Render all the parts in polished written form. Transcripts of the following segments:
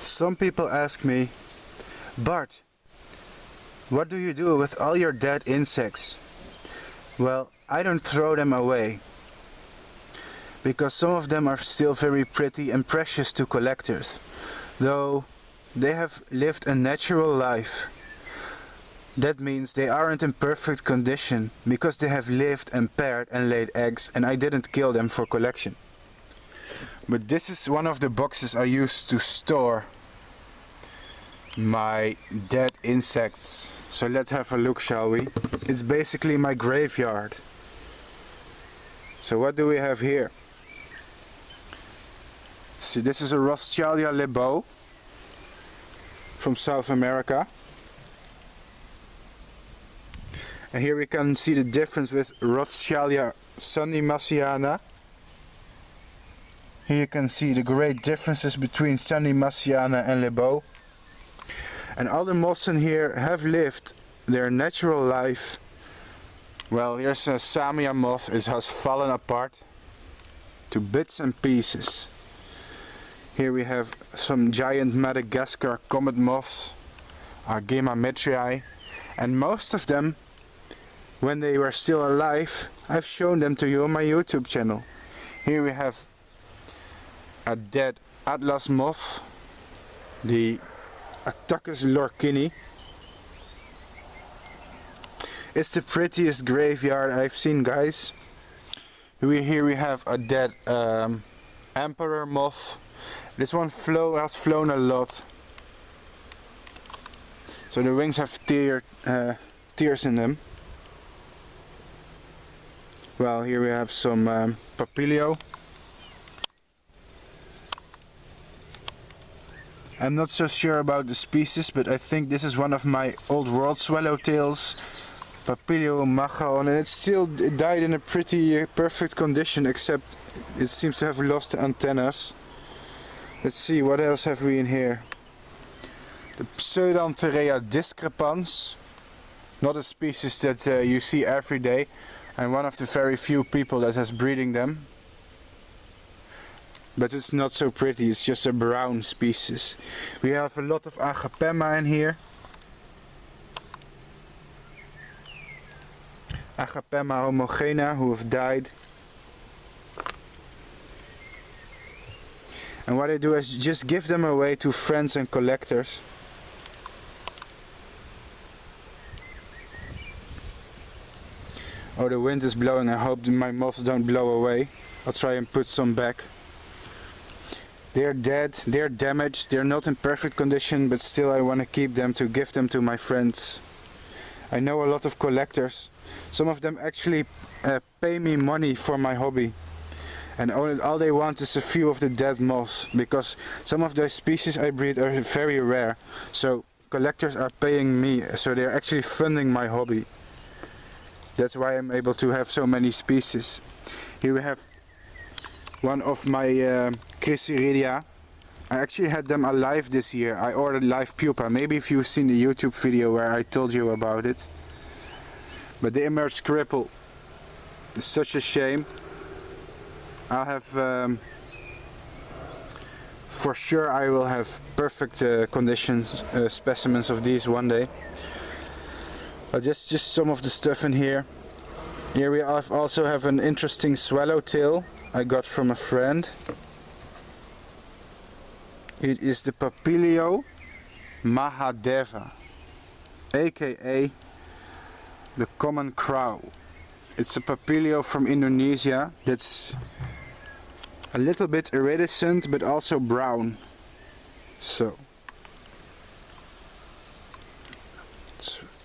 Some people ask me, Bart, what do you do with all your dead insects? Well, I don't throw them away, because some of them are still very pretty and precious to collectors, though they have lived a natural life. That means they aren't in perfect condition, because they have lived and paired and laid eggs, and I didn't kill them for collection. But this is one of the boxes I used to store my dead insects. So let's have a look, shall we? It's basically my graveyard. So what do we have here? See, this is a Rothschildia Lebeau from South America. And here we can see the difference with Rothschildia Sunnimassiana. Here you can see the great differences between Sunnimassiana and Lebeau. And all the moths in here have lived their natural life. Well, here's a Samia moth. It has fallen apart to bits and pieces. Here we have some giant Madagascar comet moths, Argema metrii, and most of them, when they were still alive, I've shown them to you on my YouTube channel. Here we have a dead Atlas moth, the Attacus lorkini. It's the prettiest graveyard I've seen, guys. Here we have a dead emperor moth. This one has flown a lot, so the wings have tears in them. Well, here we have some Papilio. I'm not so sure about the species, but I think this is one of my old world swallowtails, Papilio machaon, and it died in a pretty perfect condition, except it seems to have lost the antennas. Let's see, what else have we in here? The Pseudantherrea discrepans, not a species that you see every day, and one of the very few people that has breeding them. But it's not so pretty, it's just a brown species. We have a lot of Agapemma in here. Agapemma homogena who have died. And what I do is just give them away to friends and collectors. Oh, the wind is blowing. I hope my moths don't blow away. I'll try and put some back. They're dead, they're damaged, they're not in perfect condition, but still I want to keep them to give them to my friends. I know a lot of collectors. Some of them actually pay me money for my hobby. And all they want is a few of the dead moths, because some of those species I breed are very rare. So collectors are paying me, so they're actually funding my hobby. That's why I'm able to have so many species. Here we have one of my Chrysiridia. I actually had them alive this year. I ordered live pupa. Maybe if you've seen the YouTube video where I told you about it. But they emerged crippled. It's such a shame. I'll have, for sure I will have perfect conditions, specimens of these one day. But just some of the stuff in here. Here we also have an interesting swallowtail I got from a friend. It is the Papilio mahadeva, aka the common crow. It's a Papilio from Indonesia that's a little bit iridescent but also brown. So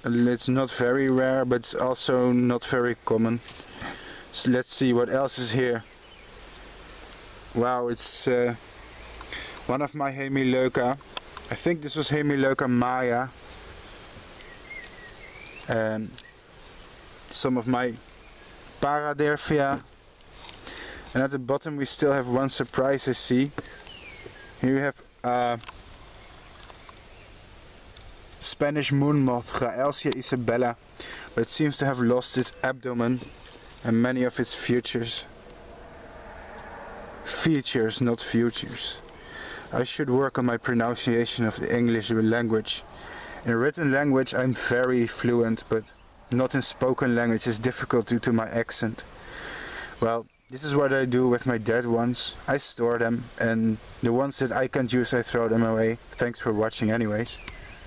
it's not very rare, but it's also not very common. So let's see what else is here. Wow, it's one of my Hemileuca. I think this was Hemileuca maya. And some of my Paraderphia. And at the bottom we still have one surprise, I see. Here we have Spanish moon moth, Graveyeard isabella, but it seems to have lost its abdomen and many of its features, not futures. I should work on my pronunciation of the English language. In written language I'm very fluent, but not in spoken language. It's difficult due to my accent. Well, this is what I do with my dead ones. I store them, and the ones that I can't use I throw them away. Thanks for watching anyways.